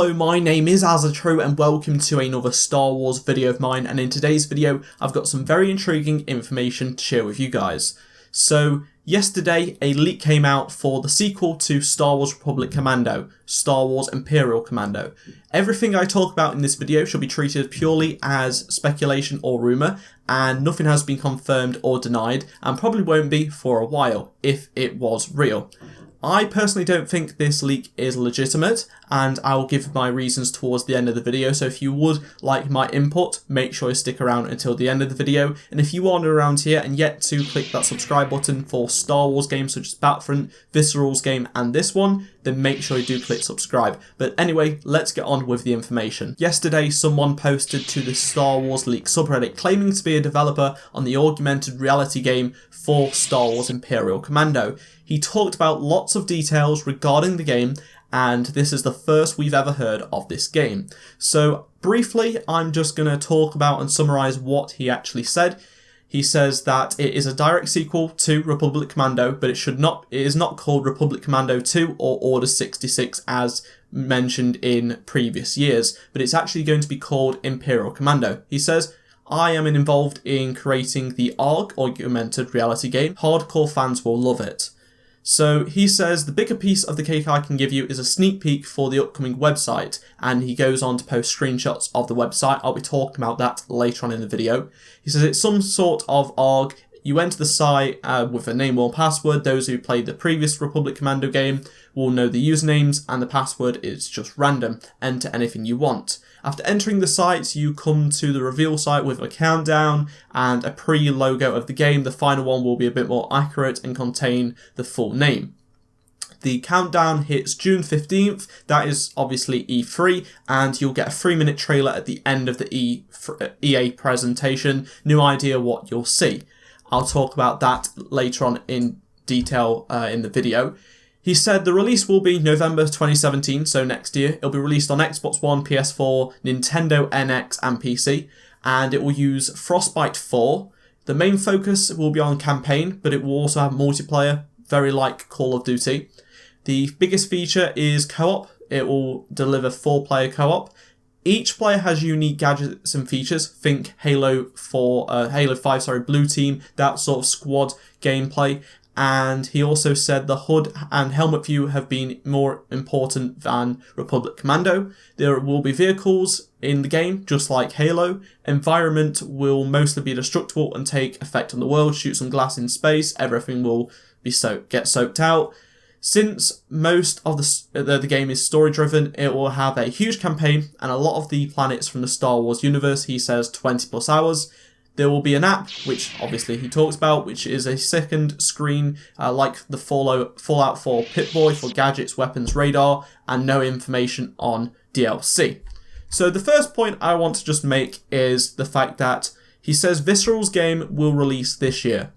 Hello, my name is Azatru and welcome to another Star Wars video of mine, and in today's video I've got some very intriguing information to share with you guys. So yesterday a leak came out for the sequel to Star Wars Republic Commando, Star Wars Imperial Commando. Everything I talk about in this video should be treated purely as speculation or rumour, and nothing has been confirmed or denied, and probably won't be for a while if it was real. I personally don't think this leak is legitimate, and I'll give my reasons towards the end of the video, so if you would like my input, make sure you stick around until the end of the video, and if you aren't around here and yet to click that subscribe button for Star Wars games such as Battlefront, Visceral's game and this one, then make sure you do click subscribe. But anyway, let's get on with the information. Yesterday, someone posted to the Star Wars leak subreddit claiming to be a developer on the augmented reality game for Star Wars Imperial Commando. He talked about lots of details regarding the game, and this is the first we've ever heard of this game. So briefly, I'm just going to talk about and summarise what he actually said. He says that it is a direct sequel to Republic Commando, but it is not called Republic Commando 2 or Order 66 as mentioned in previous years, but it's actually going to be called Imperial Commando. He says, I am involved in creating the ARG, augmented reality game. Hardcore fans will love it. So he says the bigger piece of the cake I can give you is a sneak peek for the upcoming website, and he goes on to post screenshots of the website. I'll be talking about that later on in the video. He says it's some sort of ARG. You enter the site with a name or password. Those who played the previous Republic Commando game will know the usernames, and the password is just random. Enter anything you want. After entering the site, you come to the reveal site with a countdown and a pre-logo of the game. The final one will be a bit more accurate and contain the full name. The countdown hits June 15th, that is obviously E3, and you'll get a 3-minute trailer at the end of the EA presentation. No idea what you'll see. I'll talk about that later on in detail in the video. He said the release will be November 2017, so next year. It'll be released on Xbox One, PS4, Nintendo NX and PC, and it will use Frostbite 4. The main focus will be on campaign, but it will also have multiplayer, very like Call of Duty. The biggest feature is co-op. It will deliver 4-player co-op. Each player has unique gadgets and features. Think Halo 5, Blue Team, that sort of squad gameplay. And he also said the HUD and helmet view have been more important than Republic Commando. There will be vehicles in the game, just like Halo. Environment will mostly be destructible and take effect on the world. Shoot some glass in space, everything will be get soaked out. Since most of the game is story-driven, it will have a huge campaign and a lot of the planets from the Star Wars universe. He says 20 plus hours. There will be an app, which obviously he talks about, which is a second screen like the Fallout 4 Pip-Boy for gadgets, weapons, radar, and no information on DLC. So the first point I want to just make is the fact that he says Visceral's game will release this year.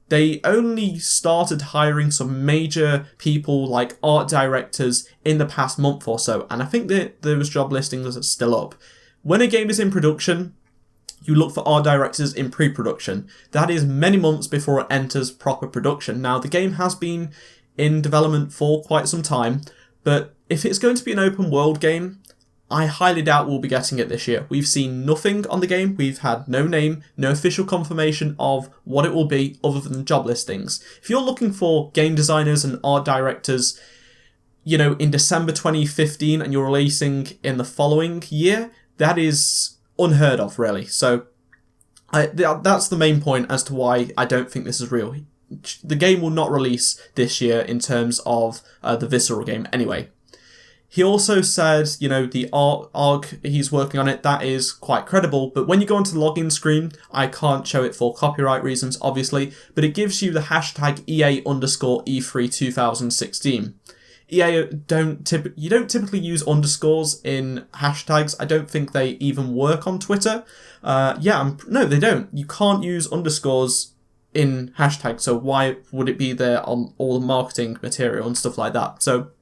They only started hiring some major people like art directors in the past month or so, and I think that those job listings are still up. When a game is in production, you look for art directors in pre-production. That is many months before it enters proper production. Now, the game has been in development for quite some time, but if it's going to be an open world game, I highly doubt we'll be getting it this year. We've seen nothing on the game. We've had no name, no official confirmation of what it will be other than job listings. If you're looking for game designers and art directors, you know, in December 2015 and you're releasing in the following year, that is unheard of, really. So that's the main point as to why I don't think this is real. The game will not release this year in terms of the Visceral game anyway. He also said, you know, the ARG he's working on it, that is quite credible, but when you go onto the login screen, I can't show it for copyright reasons, obviously, but it gives you the hashtag EA_E3 2016. EA don't typically use underscores in hashtags. I don't think they even work on Twitter. No, they don't. You can't use underscores in hashtags, so why would it be there on all the marketing material and stuff like that? So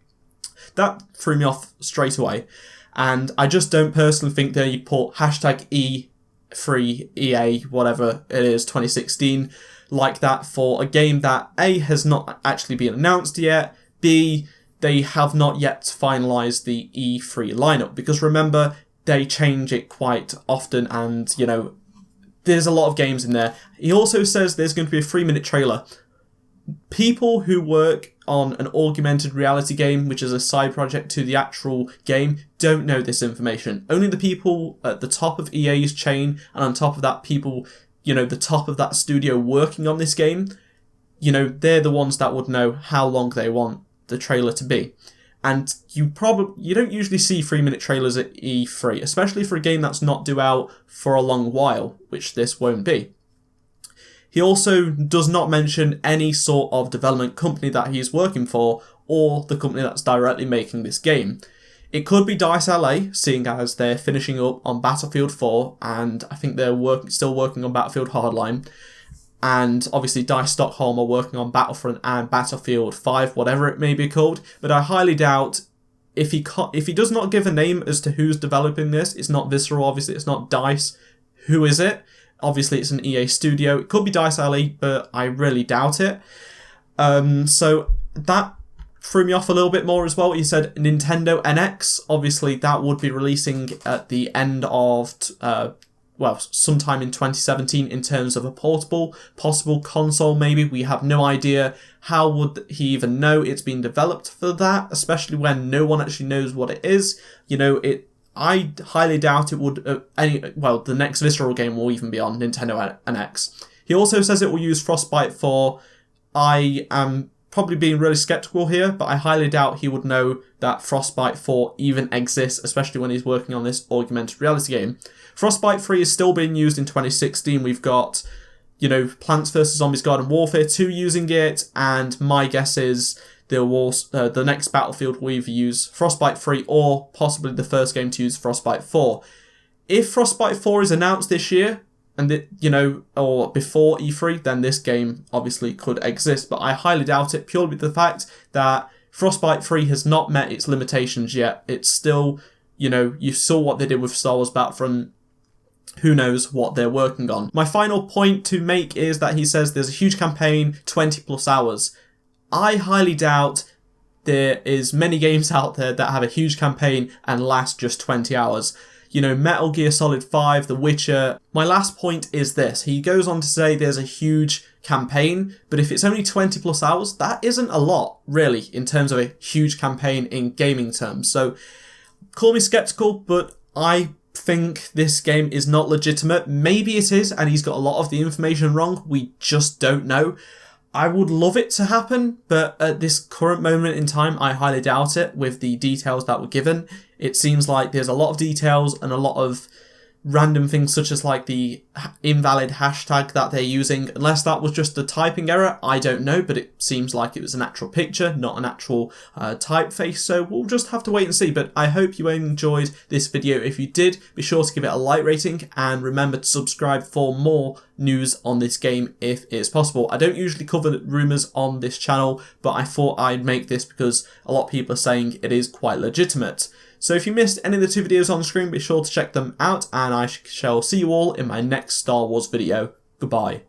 that threw me off straight away, and I just don't personally think that you put hashtag E3 EA whatever it is 2016 like that for a game that A has not actually been announced yet, B they have not yet finalised the E3 lineup, because remember, they change it quite often, and, you know, there's a lot of games in there. He also says there's going to be a 3-minute trailer. People who work on an augmented reality game, which is a side project to the actual game, don't know this information. Only the people at the top of EA's chain, and on top of that, people, you know, the top of that studio working on this game, you know, they're the ones that would know how long they want the trailer to be. And you don't usually see 3-minute trailers at E3, especially for a game that's not due out for a long while, which this won't be. He also does not mention any sort of development company that he is working for, or the company that's directly making this game. It could be DICE LA, seeing as they're finishing up on Battlefield 4, and I think they're still working on Battlefield Hardline. And obviously DICE Stockholm are working on Battlefront and Battlefield 5, whatever it may be called. But I highly doubt, if he does not give a name as to who's developing this, it's not Visceral, obviously, it's not DICE. Who is it? Obviously, it's an EA studio. It could be DICE LA, but I really doubt it. So that threw me off a little bit more as well. He said Nintendo NX. Obviously, that would be releasing at the end of, sometime in 2017 in terms of a possible console maybe. We have no idea. How would he even know it's been developed for that, especially when no one actually knows what it is? You know, I highly doubt it would, the next Visceral game will even be on Nintendo NX. He also says it will use Frostbite 4. I am probably being really skeptical here, but I highly doubt he would know that Frostbite 4 even exists, especially when he's working on this augmented reality game. Frostbite 3 is still being used in 2016. We've got, you know, Plants vs. Zombies Garden Warfare 2 using it, and my guess is the next Battlefield will either use Frostbite 3 or possibly the first game to use Frostbite 4. If Frostbite 4 is announced this year, and or before E3, then this game obviously could exist, but I highly doubt it, purely with the fact that Frostbite 3 has not met its limitations yet. It's still, you saw what they did with Star Wars Battlefront. Who knows what they're working on. My final point to make is that he says there's a huge campaign, 20 plus hours. I highly doubt there is many games out there that have a huge campaign and last just 20 hours. Metal Gear Solid 5, The Witcher. My last point is this. He goes on to say there's a huge campaign, but if it's only 20 plus hours, that isn't a lot, really, in terms of a huge campaign in gaming terms. So, call me skeptical, but I think this game is not legitimate. Maybe it is, and he's got a lot of the information wrong. We just don't know. I would love it to happen, but at this current moment in time, I highly doubt it with the details that were given. It seems like there's a lot of details and a lot of random things, such as like the invalid hashtag that they're using. Unless that was just a typing error, I don't know, but it seems like it was an actual picture, not an actual typeface, so we'll just have to wait and see. But I hope you enjoyed this video. If you did, be sure to give it a like rating, and remember to subscribe for more news on this game if it's possible. I don't usually cover rumours on this channel, but I thought I'd make this because a lot of people are saying it is quite legitimate. So if you missed any of the two videos on the screen, be sure to check them out, and I shall see you all in my next Star Wars video. Goodbye.